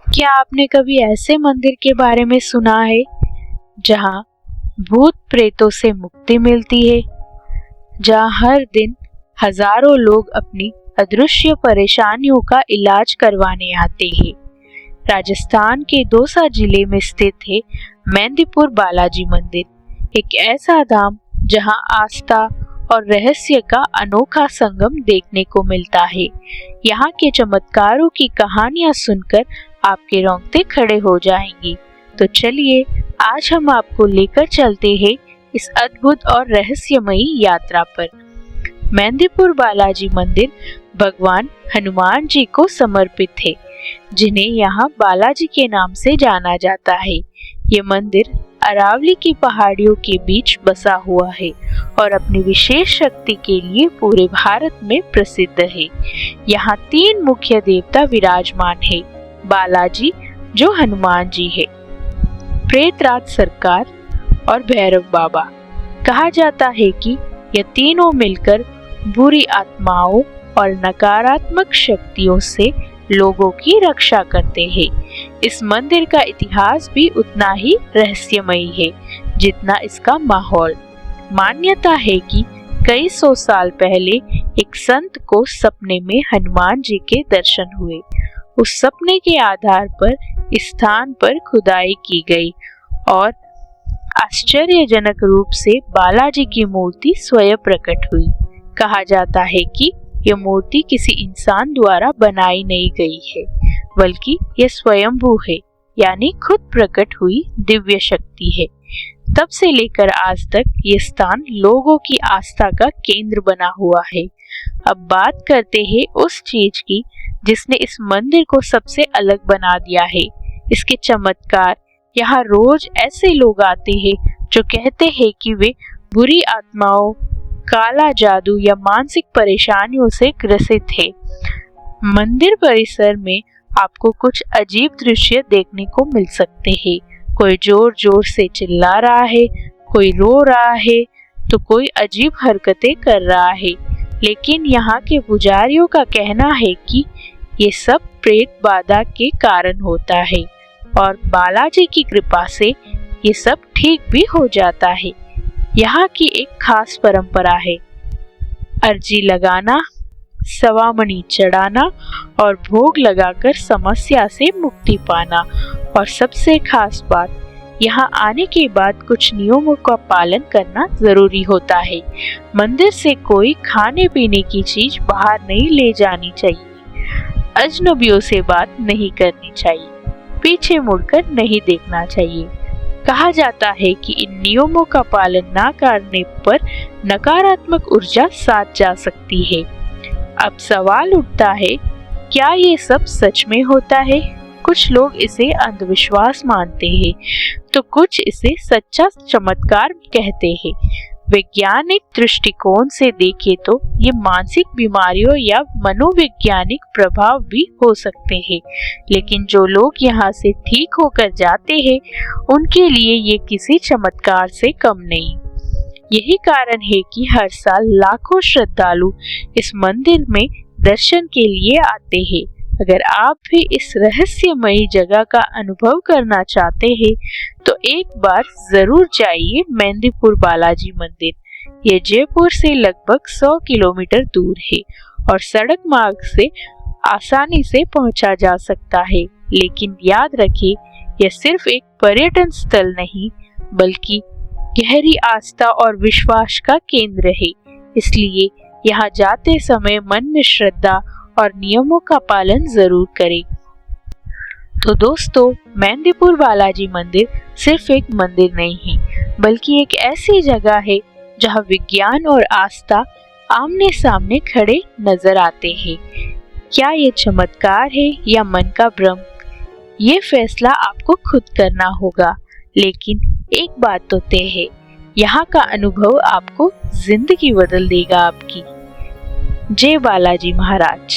क्या आपने कभी ऐसे मंदिर के बारे में सुना है जहां भूत प्रेतों से मुक्ति मिलती है, जहां हर दिन हजारों लोग अपनी अदृश्य परेशानियों का इलाज करवाने आते हैं? राजस्थान के दौसा जिले में स्थित है मेंदीपुर बालाजी मंदिर, एक ऐसा धाम जहां आस्था और रहस्य का अनोखा संगम देखने को मिलता है। यहाँ के चमत्कारों की कहानियां सुनकर आपके रोंगटे खड़े हो जाएंगी। तो चलिए आज हम आपको लेकर चलते हैं इस अद्भुत और रहस्यमयी यात्रा पर। मेंदीपुर बालाजी मंदिर भगवान हनुमान जी को समर्पित है, जिन्हें यहाँ बालाजी के नाम से जाना जाता है। ये मंदिर अरावली की पहाड़ियों के बीच बसा हुआ है और अपनी विशेष शक्ति के लिए पूरे भारत में प्रसिद्ध है। यहाँ 3 मुख्य देवता विराजमान है। बालाजी जो हनुमान जी है, प्रेतराज सरकार और भैरव बाबा। कहा जाता है कि ये तीनों मिलकर बुरी आत्माओं और नकारात्मक शक्तियों से लोगों की रक्षा करते हैं। इस मंदिर का इतिहास भी उतना ही रहस्यमयी है जितना इसका माहौल। मान्यता है कि कई सौ साल पहले एक संत को सपने में हनुमान जी के दर्शन हुए। उस सपने के आधार पर इस स्थान पर खुदाई की गई और आश्चर्यजनक रूप से बालाजी की मूर्ति स्वयं प्रकट हुई। कहा जाता है कि यह मूर्ति किसी इंसान द्वारा बनाई नहीं गई है, बल्कि यह स्वयंभू है, यानी खुद प्रकट हुई दिव्य शक्ति है। तब से लेकर आज तक ये स्थान लोगों की आस्था का केंद्र बना हुआ है। अब बात करते हैं उस चीज की जिसने इस मंदिर को सबसे अलग बना दिया है, इसके चमत्कार। यहाँ रोज ऐसे लोग आते हैं जो कहते हैं कि वे बुरी आत्माओं, काला जादू या मानसिक परेशानियों से ग्रसित है। मंदिर परिसर में आपको कुछ अजीब दृश्य देखने को मिल सकते हैं। कोई जोर जोर से चिल्ला रहा है, कोई रो रहा है, तो कोई अजीब हरकतें कर रहा है। लेकिन यहाँ के पुजारियों का कहना है कि ये सब प्रेत बाधा के कारण होता है और बालाजी की कृपा से ये सब ठीक भी हो जाता है। यहाँ की एक खास परंपरा है अर्जी लगाना, सवामणि चढ़ाना और भोग लगाकर समस्या से मुक्ति पाना। और सबसे खास बात, यहाँ आने के बाद कुछ नियमों का पालन करना जरूरी होता है। मंदिर से कोई खाने पीने की चीज बाहर नहीं ले जानी चाहिए, अजनबियों से बात नहीं करनी चाहिए, पीछे मुड़कर नहीं देखना चाहिए। कहा जाता है कि इन नियमों का पालन न करने पर नकारात्मक ऊर्जा साथ जा सकती है। अब सवाल उठता है, क्या ये सब सच में होता है? कुछ लोग इसे अंधविश्वास मानते हैं, तो कुछ इसे सच्चा चमत्कार कहते हैं। वैज्ञानिक दृष्टिकोण से देखें तो ये मानसिक बीमारियों या मनोवैज्ञानिक प्रभाव भी हो सकते हैं, लेकिन जो लोग यहाँ से ठीक होकर जाते हैं उनके लिए ये किसी चमत्कार से कम नहीं। यही कारण है कि हर साल लाखों श्रद्धालु इस मंदिर में दर्शन के लिए आते हैं। अगर आप भी इस रहस्यमयी जगह का अनुभव करना चाहते हैं तो एक बार जरूर जाइए मेंदीपुर बालाजी मंदिर। ये जयपुर से लगभग 100 किलोमीटर दूर है और सड़क मार्ग से आसानी से पहुंचा जा सकता है। लेकिन याद रखिए, यह सिर्फ एक पर्यटन स्थल नहीं बल्कि गहरी आस्था और विश्वास का केंद्र है। इसलिए यहाँ जाते समय मन में श्रद्धा और नियमों का पालन जरूर करें। तो दोस्तों, मेंदीपुर बालाजी मंदिर सिर्फ एक मंदिर नहीं है, बल्कि एक ऐसी जगह है जहां विज्ञान और आस्था आमने सामने खड़े नजर आते हैं। क्या ये चमत्कार है या मन का भ्रम, ये फैसला आपको खुद करना होगा। लेकिन एक बात तो तय है, यहाँ का अनुभव आपको जिंदगी बदल देगा आपकी। जय बालाजी महाराज।